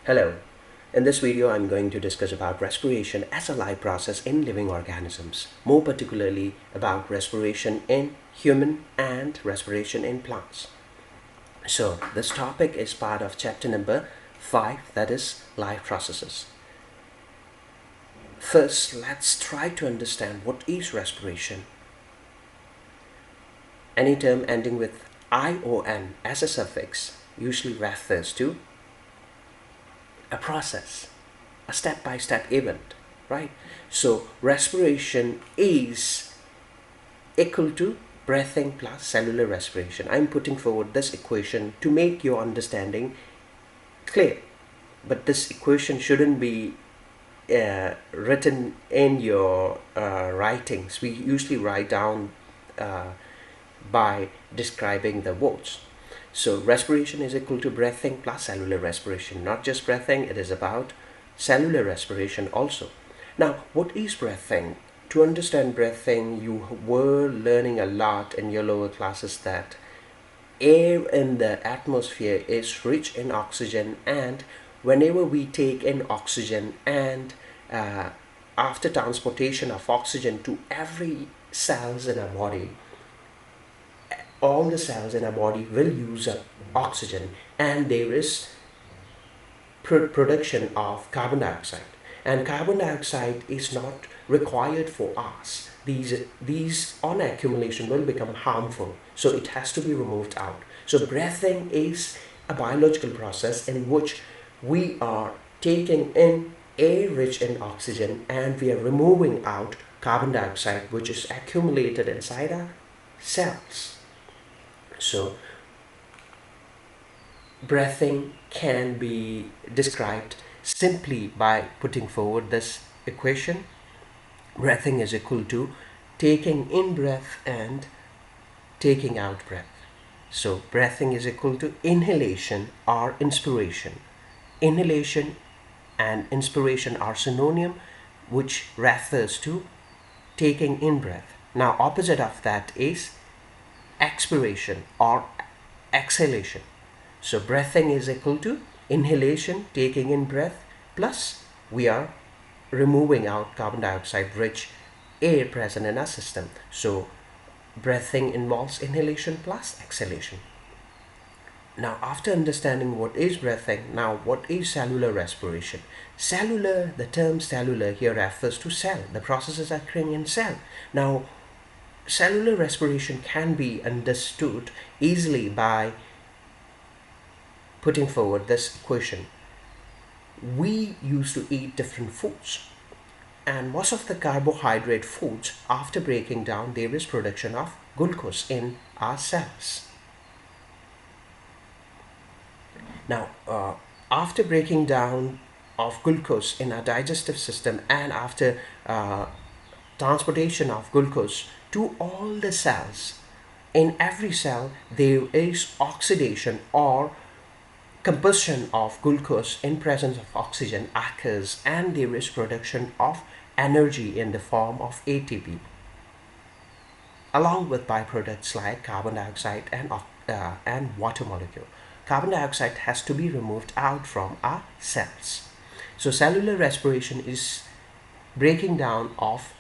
Hello. In this video, I'm going to discuss about respiration as a life process in living organisms, more particularly about respiration in human and respiration in plants. So, this topic is part of chapter number 5, that is life processes. First, let's try to understand what is respiration. Any term ending with ION as a suffix usually refers to a process, a step-by-step event, right? So respiration is equal to breathing plus cellular respiration. I'm putting forward this equation to make your understanding clear, but this equation shouldn't be written in your writings. We usually write down by describing the words. So respiration is equal to breathing plus cellular respiration. Not just breathing, it is about cellular respiration also. Now, what is breathing? To understand breathing, you were learning a lot in your lower classes that air in the atmosphere is rich in oxygen, and whenever we take in oxygen and after transportation of oxygen to every cells in our body, all the cells in our body will use up oxygen, and there is production of carbon dioxide, and carbon dioxide is not required for us. These on accumulation will become harmful, so it has to be removed out. So breathing is a biological process in which we are taking in air rich in oxygen and we are removing out carbon dioxide which is accumulated inside our cells. So breathing can be described simply by putting forward this equation. Breathing is equal to taking in breath and taking out breath. So breathing is equal to inhalation or inspiration. Inhalation and inspiration are synonym, which refers to taking in breath. Now opposite of that is expiration or exhalation. So breathing is equal to inhalation, taking in breath, plus we are removing out carbon dioxide rich air present in our system. So breathing involves inhalation plus exhalation. Now after understanding what is breathing, now what is cellular respiration? Cellular, the term cellular here refers to cell. The process is occurring in cell. Now cellular respiration can be understood easily by putting forward this equation. We used to eat different foods, and most of the carbohydrate foods, after breaking down, there is production of glucose in our cells. Now after breaking down of glucose in our digestive system and after transportation of glucose to all the cells, in every cell there is oxidation or combustion of glucose in presence of oxygen occurs, and there is production of energy in the form of ATP along with byproducts like carbon dioxide and water molecule. Carbon dioxide has to be removed out from our cells. So cellular respiration is breaking down of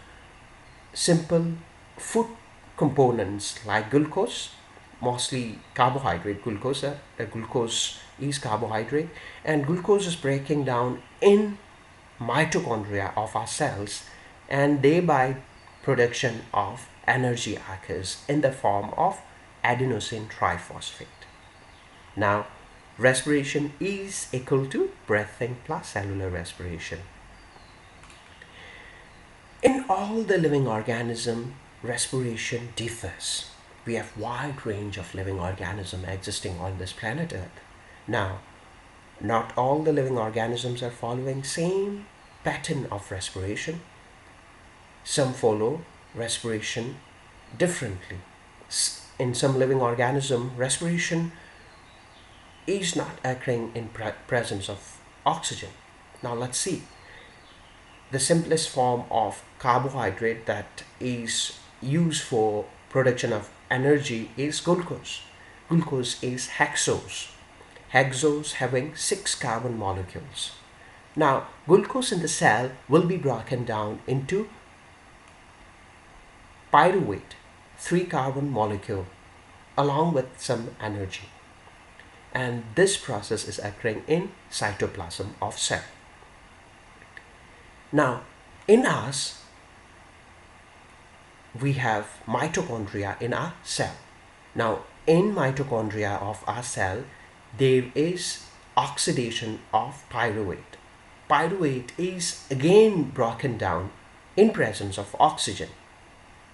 simple food components like glucose, mostly carbohydrate. Glucose is carbohydrate, and glucose is breaking down in mitochondria of our cells, and thereby production of energy occurs in the form of adenosine triphosphate. Now respiration is equal to breathing plus cellular respiration. In all the living organism, respiration differs. We have wide range of living organisms existing on this planet Earth. Now, not all the living organisms are following same pattern of respiration. Some follow respiration differently. In some living organism, respiration is not occurring in presence of oxygen. Now let's see. The simplest form of carbohydrate that is used for production of energy is glucose. Glucose is hexose. hexose having 6 carbon molecules. Now, glucose in the cell will be broken down into pyruvate, 3 carbon molecule, along with some energy. And this process is occurring in cytoplasm of cell. Now, in us, we have mitochondria in our cell. Now, in mitochondria of our cell, there is oxidation of pyruvate. Pyruvate is again broken down in presence of oxygen,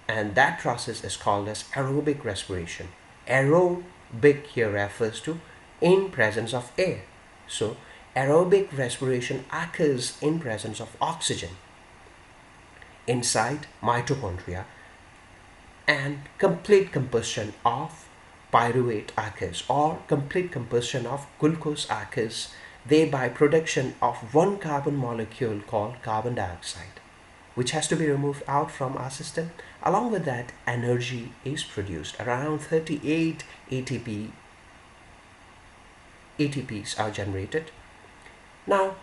and that process is called as aerobic respiration. Aerobic here refers to in presence of air. So aerobic respiration occurs in presence of oxygen inside mitochondria, and complete combustion of pyruvate occurs, or complete combustion of glucose occurs, thereby production of 1 carbon molecule called carbon dioxide, which has to be removed out from our system. Along with that, energy is produced. Around 38 ATPs are generated. Now,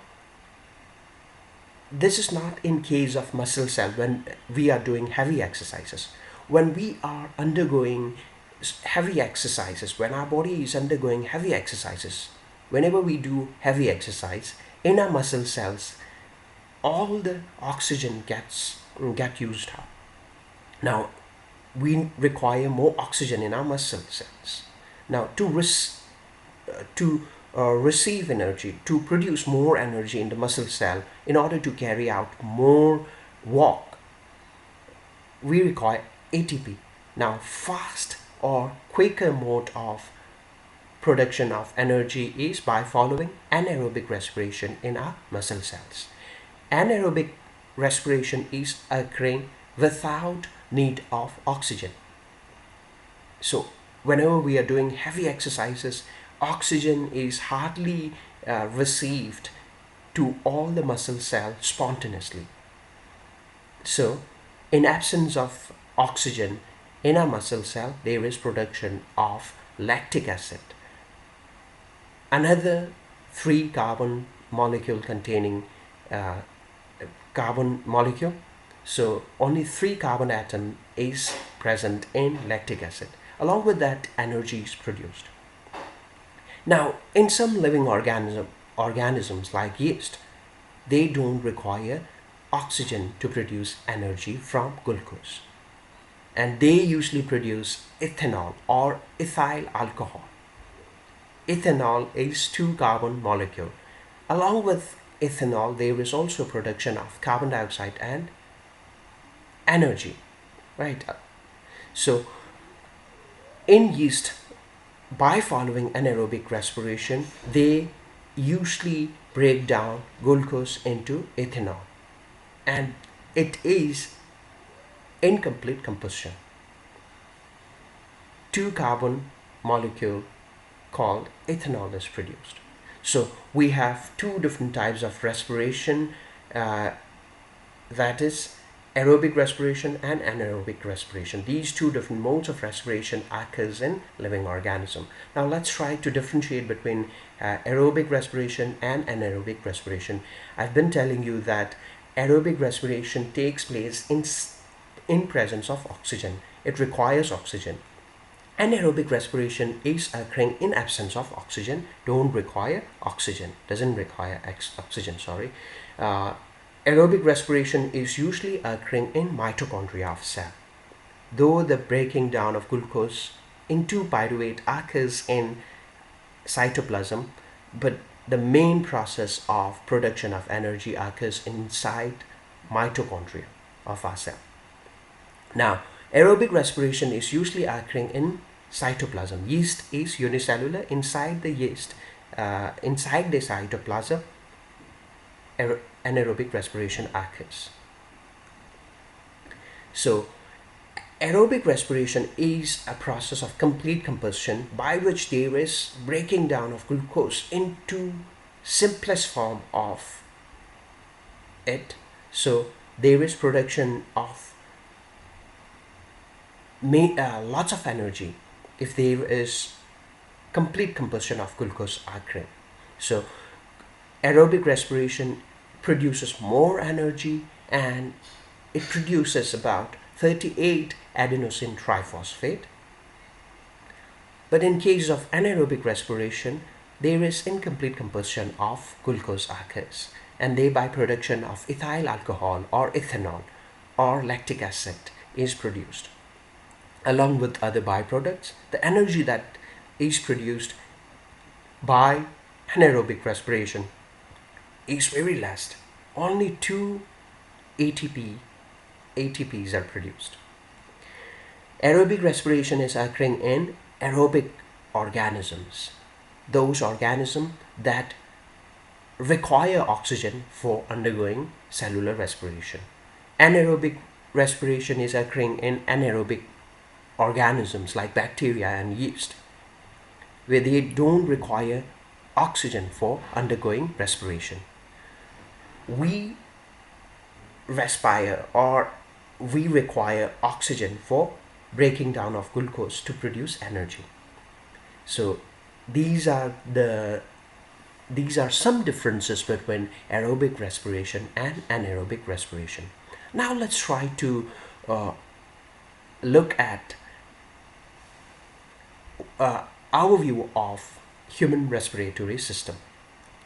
this is not in case of muscle cell when we are doing heavy exercises. When we are undergoing heavy exercises, when our body is undergoing heavy exercises, whenever we do heavy exercise, in our muscle cells, all the oxygen get used up. Now, we require more oxygen in our muscle cells. Now, to receive energy, to produce more energy in the muscle cell, in order to carry out more work, we require ATP. Now, fast or quicker mode of production of energy is by following anaerobic respiration in our muscle cells. Anaerobic respiration is occurring without need of oxygen. So whenever we are doing heavy exercises, oxygen is hardly received to all the muscle cells spontaneously. So in absence of oxygen in a muscle cell, there is production of lactic acid, another 3 carbon molecule containing carbon molecule. So only 3 carbon atom is present in lactic acid. Along with that, energy is produced. Now, in some living organisms like yeast, they don't require oxygen to produce energy from glucose, and they usually produce ethanol or ethyl alcohol. Ethanol is 2 carbon molecule. Along with ethanol, there is also production of carbon dioxide and energy, right? So in yeast, by following anaerobic respiration, they usually break down glucose into ethanol, and it is incomplete combustion. 2 carbon molecule called ethanol is produced. So we have 2 different types of respiration, that is aerobic respiration and anaerobic respiration. These 2 different modes of respiration occurs in living organism. Now let's try to differentiate between aerobic respiration and anaerobic respiration. I've been telling you that aerobic respiration takes place in presence of oxygen. It requires oxygen. Anaerobic respiration is occurring in absence of oxygen, doesn't require oxygen. Aerobic respiration is usually occurring in mitochondria of cell. Though the breaking down of glucose into pyruvate occurs in cytoplasm, but the main process of production of energy occurs inside mitochondria of our cell. Now, aerobic respiration is usually occurring in cytoplasm. Yeast is unicellular. Inside the yeast, inside the cytoplasm, anaerobic respiration occurs. So aerobic respiration is a process of complete combustion by which there is breaking down of glucose into simplest form of it. So there is production of lots of energy. If there is complete combustion of glucose occurring. So aerobic respiration produces more energy, and it produces about 38 adenosine triphosphate. But in case of anaerobic respiration, there is incomplete combustion of glucose occurs, and thereby production of ethyl alcohol or ethanol or lactic acid is produced. Along with other byproducts, the energy that is produced by anaerobic respiration is very less. Only 2 ATPs are produced. Aerobic respiration is occurring in aerobic organisms, those organisms that require oxygen for undergoing cellular respiration. Anaerobic respiration is occurring in anaerobic organisms like bacteria and yeast, where they don't require oxygen for undergoing respiration. We respire, or we require oxygen for breaking down of glucose to produce energy. So these are some differences between aerobic respiration and anaerobic respiration. Now let's try to look at our view of human respiratory system.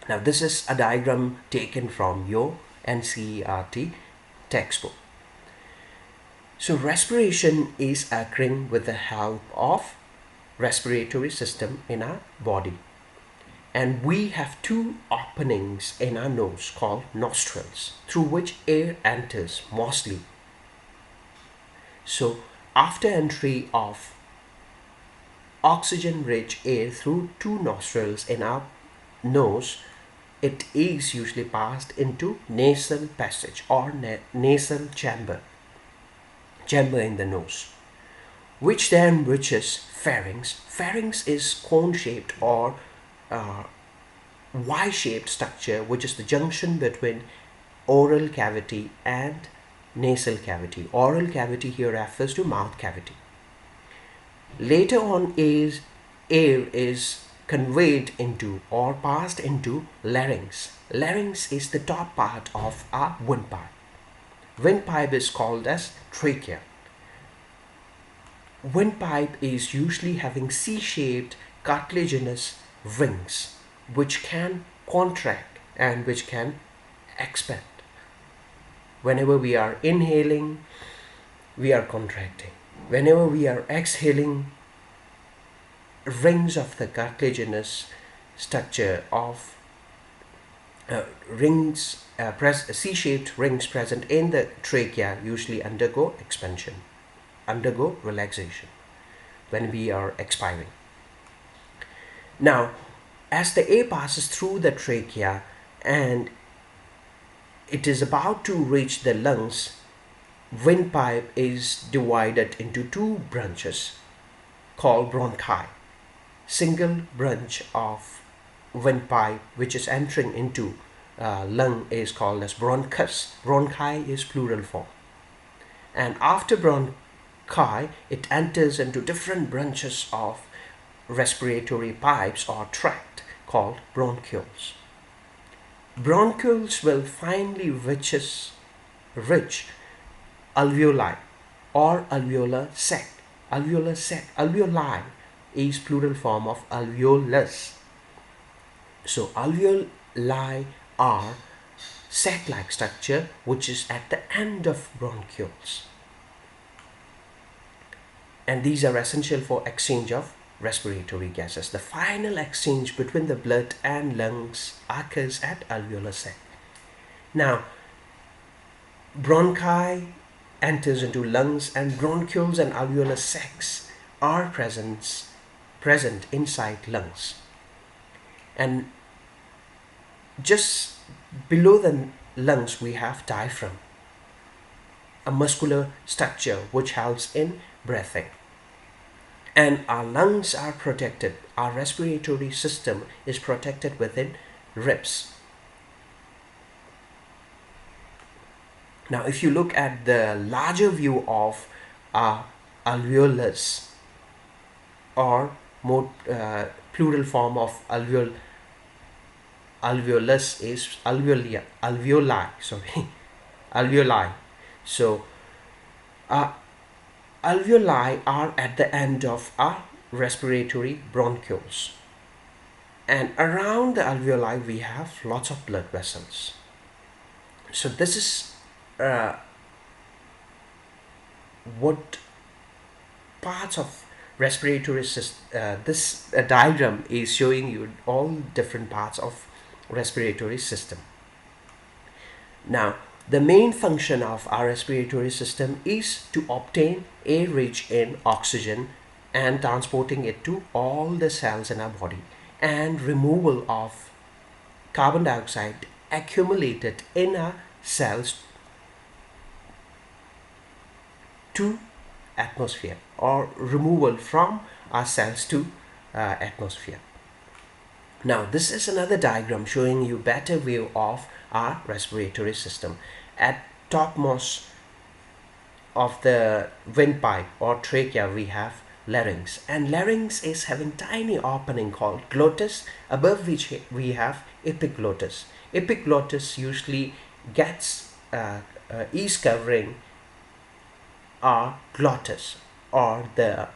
Now this is a diagram taken from your NCERT textbook. So respiration is occurring with the help of respiratory system in our body. And we have two openings in our nose called nostrils, through which air enters mostly. So after entry of oxygen-rich air through two nostrils in our nose, it is usually passed into nasal passage or nasal chamber in the nose, which then reaches pharynx. Pharynx is cone-shaped or Y-shaped structure, which is the junction between oral cavity and nasal cavity. Oral cavity here refers to mouth cavity. Later on, air is conveyed into or passed into larynx. Larynx is the top part of our windpipe. Windpipe is called as trachea. Windpipe is usually having C-shaped cartilaginous rings, which can contract and which can expand. Whenever we are inhaling, we are contracting. Whenever we are exhaling, rings of the cartilaginous structure of C-shaped rings present in the trachea usually undergo expansion, undergo relaxation when we are expiring. Now, as the air passes through the trachea and it is about to reach the lungs, windpipe is divided into two branches called bronchi. Single branch of windpipe which is entering into lung is called as bronchus. Bronchi is plural form. And after bronchi, it enters into different branches of respiratory pipes or tract called bronchioles. Bronchioles will finally reach alveoli or alveolar sac. Alveolar sac. Alveoli is plural form of alveolus. So alveoli are sac-like structure which is at the end of bronchioles. And these are essential for exchange of respiratory gases. The final exchange between the blood and lungs occurs at alveolar sac. Now, bronchi enters into lungs, and bronchioles and alveolar sacs are present inside lungs. And just below the lungs we have diaphragm, a muscular structure which helps in breathing. And our lungs are protected, our respiratory system is protected within ribs. Now if you look at the larger view of our alveolus, or more plural form of alveolus is alveoli, sorry, alveoli. So alveoli are at the end of our respiratory bronchioles, and around the alveoli we have lots of blood vessels. So this is what parts of respiratory system. This diagram is showing you all different parts of respiratory system. Now, the main function of our respiratory system is to obtain air rich in oxygen and transporting it to all the cells in our body, and removal of carbon dioxide accumulated in our cells to atmosphere, or removal from our cells to atmosphere. Now this is another diagram showing you better view of our respiratory system. At topmost of the windpipe or trachea we have larynx, and larynx is having tiny opening called glottis, above which we have epiglottis. Epiglottis usually gets is covering our glottis, or the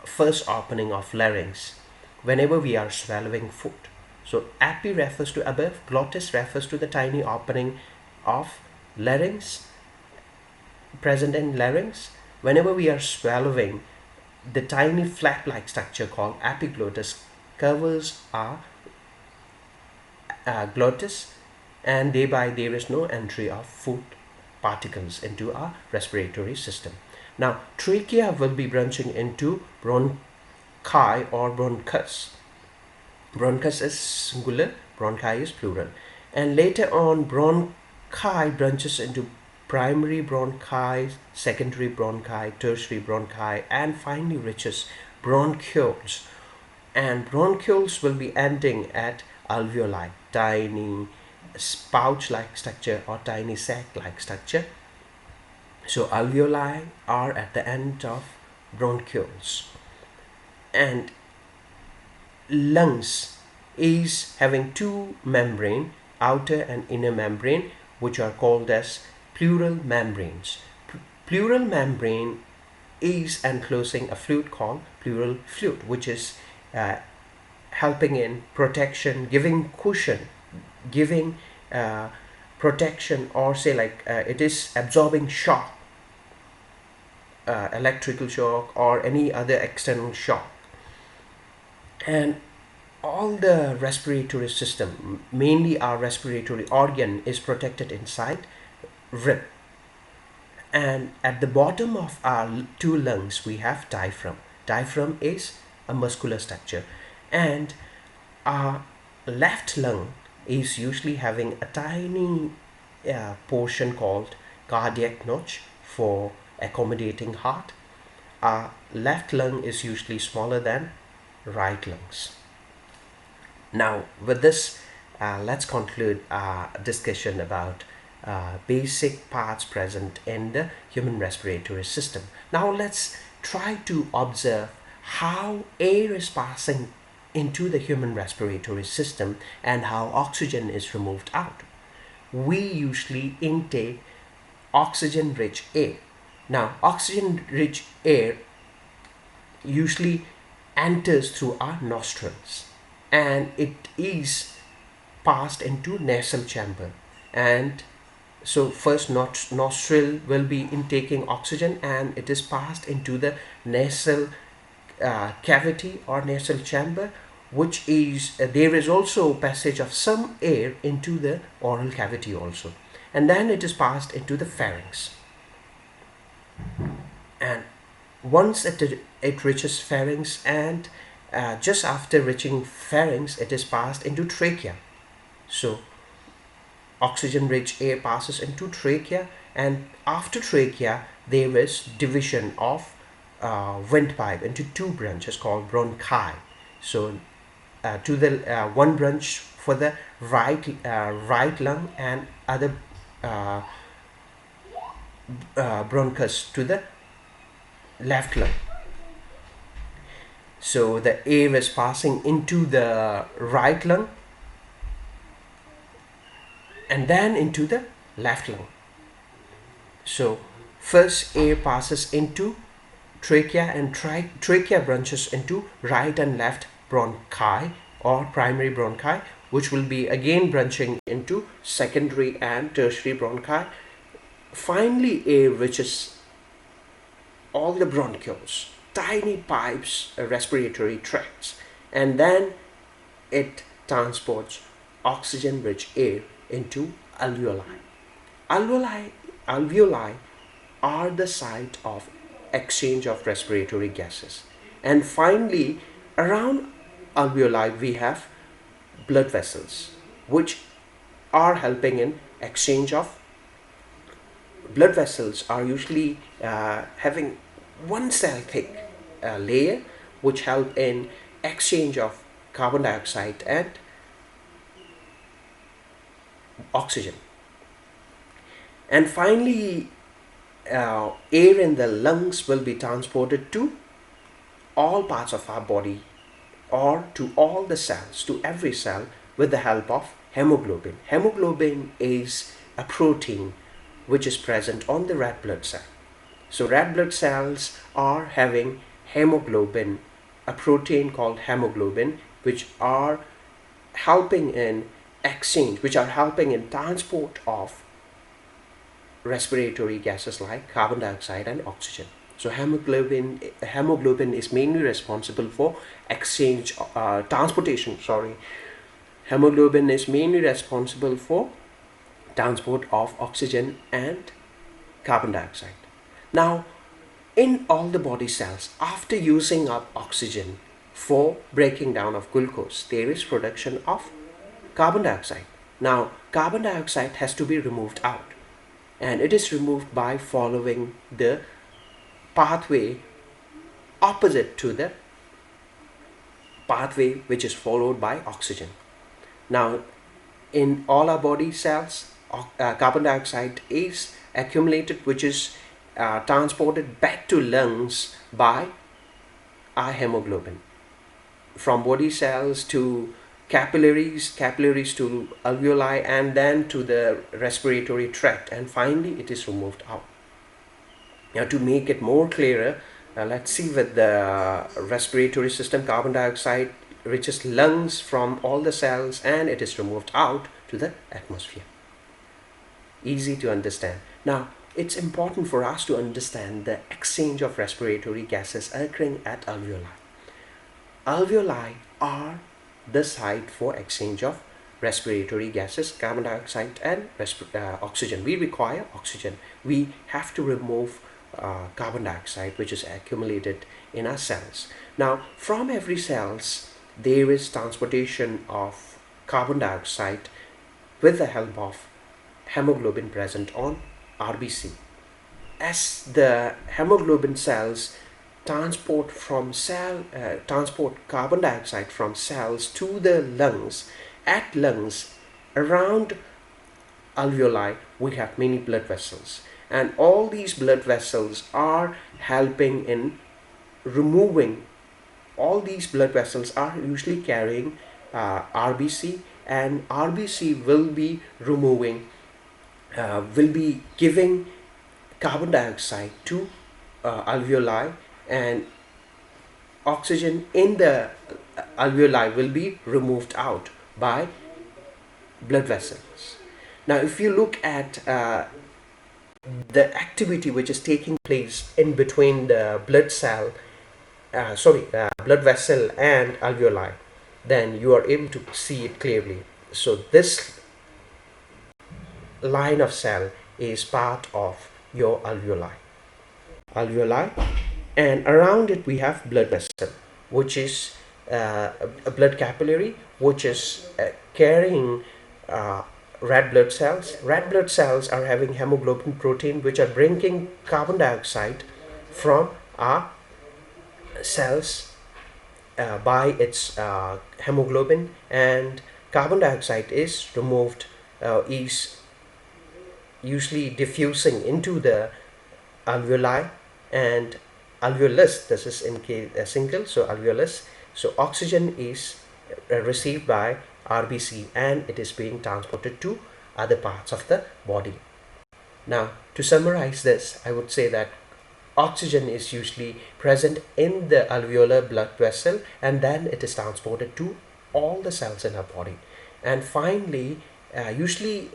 first opening of larynx whenever we are swallowing food. So epi refers to above, glottis refers to the tiny opening of larynx present in larynx. Whenever we are swallowing, the tiny flap-like structure called epiglottis covers our glottis, and thereby there is no entry of food particles into our respiratory system. Now trachea will be branching into bronchi or bronchus. Bronchus is singular, bronchi is plural, and later on bronchi branches into primary bronchi, secondary bronchi, tertiary bronchi, and finally reaches bronchioles. And bronchioles will be ending at alveoli, tiny pouch-like structure or tiny sac-like structure. So alveoli are at the end of bronchioles. And lungs is having two membrane, outer and inner membrane, which are called as pleural membranes. Pleural membrane is enclosing a fluid called pleural fluid, which is helping in protection, giving cushion, giving protection, or say like it is absorbing shock, electrical shock or any other external shock. And all the respiratory system, mainly our respiratory organ, is protected inside rib. And at the bottom of our two lungs we have diaphragm. Diaphragm is a muscular structure, and our left lung is usually having a tiny portion called cardiac notch for accommodating heart. Our left lung is usually smaller than right lungs. Now with this, let's conclude our discussion about basic parts present in the human respiratory system. Now let's try to observe how air is passing into the human respiratory system and how oxygen is removed out. We usually intake oxygen rich air. Now oxygen rich air usually enters through our nostrils, and it is passed into nasal chamber. And so first nostril will be intaking oxygen, and it is passed into the nasal cavity or nasal chamber, which is there is also passage of some air into the oral cavity also, and then it is passed into the pharynx. And once it reaches pharynx, and just after reaching pharynx it is passed into trachea. So oxygen rich air passes into trachea, and after trachea there is division of windpipe into two branches called bronchi. So to the one branch for the right lung, and other bronchus to the left lung. So the air is passing into the right lung and then into the left lung. So first air passes into trachea, and trachea branches into right and left bronchi or primary bronchi, which will be again branching into secondary and tertiary bronchi. Finally, air reaches all the bronchioles, tiny pipes, respiratory tracts, and then it transports oxygen-rich air into alveoli. Alveoli are the site of exchange of respiratory gases. And finally, around alveoli we have blood vessels, which are helping in exchange of blood vessels are usually having one cell thick layer, which help in exchange of carbon dioxide and oxygen. And finally, air in the lungs will be transported to all parts of our body or to all the cells, to every cell, with the help of hemoglobin. Hemoglobin is a protein which is present on the red blood cell. So red blood cells are having hemoglobin, a protein called hemoglobin, which are helping in exchange, which are helping in transport of respiratory gases like carbon dioxide and oxygen. So hemoglobin is mainly responsible for transportation. Hemoglobin is mainly responsible for transport of oxygen and carbon dioxide. Now, in all the body cells, after using up oxygen for breaking down of glucose, there is production of carbon dioxide. Now, carbon dioxide has to be removed out, and it is removed by following the pathway opposite to the pathway which is followed by oxygen. Now, in all our body cells, carbon dioxide is accumulated, which is transported back to lungs by our hemoglobin. From body cells to capillaries to alveoli, and then to the respiratory tract, and finally it is removed out. Now, to make it more clearer, let's see with the respiratory system. Carbon dioxide reaches lungs from all the cells and it is removed out to the atmosphere. Easy to understand. Now, it's important for us to understand the exchange of respiratory gases occurring at alveoli. Alveoli are the site for exchange of respiratory gases, carbon dioxide and oxygen. We require oxygen. We have to remove carbon dioxide which is accumulated in our cells. Now, from every cells there is transportation of carbon dioxide with the help of hemoglobin present on RBC. As the hemoglobin cells transport carbon dioxide from cells to the lungs, at lungs around alveoli we have many blood vessels, and all these blood vessels are helping in removing. All these blood vessels are usually carrying RBC, and RBC will be removing, will be giving carbon dioxide to alveoli, and oxygen in the alveoli will be removed out by blood vessels. Now, if you look at the activity which is taking place in between the blood vessel and alveoli, then you are able to see it clearly. So this line of cell is part of your alveoli, and around it we have blood vessel, which is a blood capillary, which is carrying red blood cells. Red blood cells are having hemoglobin protein, which are bringing carbon dioxide from our cells by its hemoglobin, and carbon dioxide is removed, is usually diffusing into the alveoli, and alveolus, this is in case single, so alveolus. So oxygen is received by RBC and it is being transported to other parts of the body. Now, to summarize this, I would say that oxygen is usually present in the alveolar blood vessel and then it is transported to all the cells in our body. And finally, usually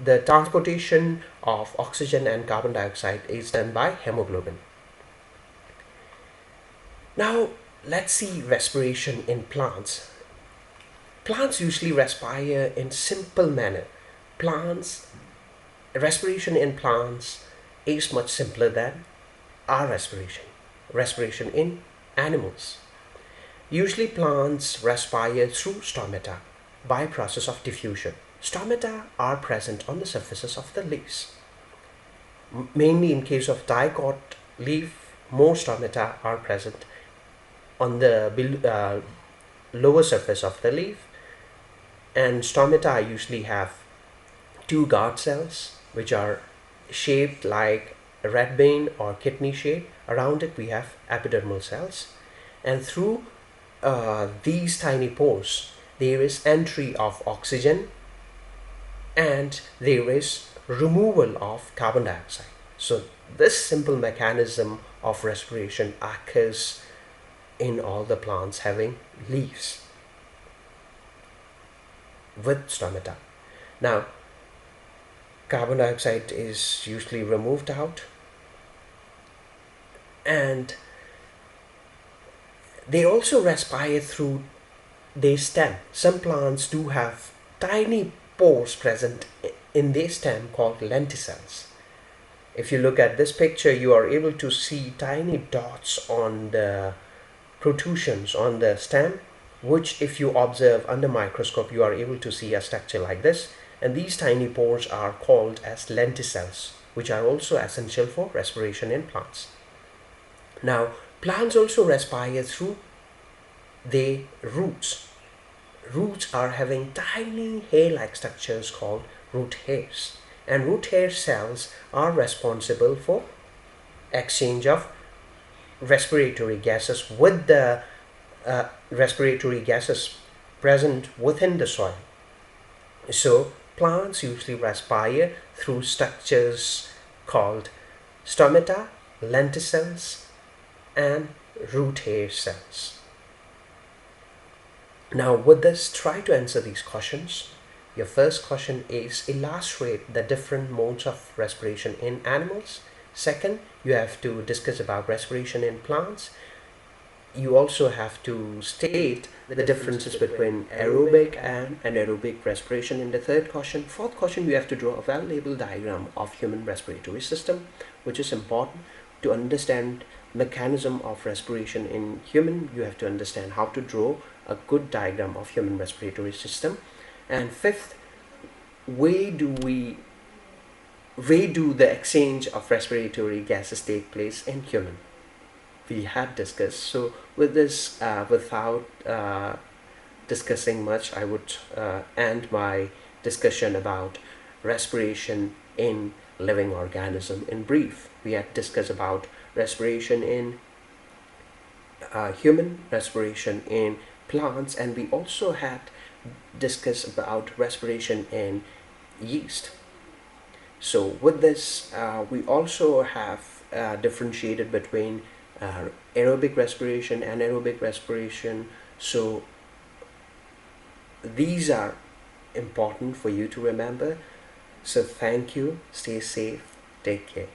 the transportation of oxygen and carbon dioxide is done by hemoglobin. Now, let's see respiration in plants. Plants usually respire in simple manner. Respiration in plants is much simpler than our respiration in animals. Usually plants respire through stomata by process of diffusion. Stomata are present on the surfaces of the leaves. Mainly in case of dicot leaf, more stomata are present on the lower surface of the leaf, and stomata usually have two guard cells which are shaped like a red vein or kidney shape. Around it we have epidermal cells, and through these tiny pores there is entry of oxygen and there is removal of carbon dioxide. So this simple mechanism of respiration occurs in all the plants having leaves with stomata. Now, carbon dioxide is usually removed out and they also respire through their stem. Some plants do have tiny pores present in their stem called lenticels. If you look at this picture, you are able to see tiny dots on the protrusions on the stem, which if you observe under microscope you are able to see a structure like this, and these tiny pores are called as lenticels, which are also essential for respiration in plants. Now, plants also respire through their roots. Roots are having tiny hair-like structures called root hairs, and root hair cells are responsible for exchange of respiratory gases with the respiratory gases present within the soil. So plants usually respire through structures called stomata, lenticels, and root hair cells. Now with this, try to answer these questions. Your first question is illustrate the different modes of respiration in animals. Second, you have to discuss about respiration in plants. You also have to state the differences between aerobic and anaerobic respiration in the third question. Fourth question, you have to draw a well-labeled diagram of human respiratory system, which is important to understand mechanism of respiration in human. You have to understand how to draw a good diagram of human respiratory system. And fifth, where do the exchange of respiratory gases take place in human? We had discussed. So with this, without discussing much, I would end my discussion about respiration in living organism in brief. We had discussed about respiration in human, respiration in plants, and we also had discussed about respiration in yeast. So with this, we also have differentiated between aerobic respiration, anaerobic respiration. So these are important for you to remember. So thank you, stay safe, take care.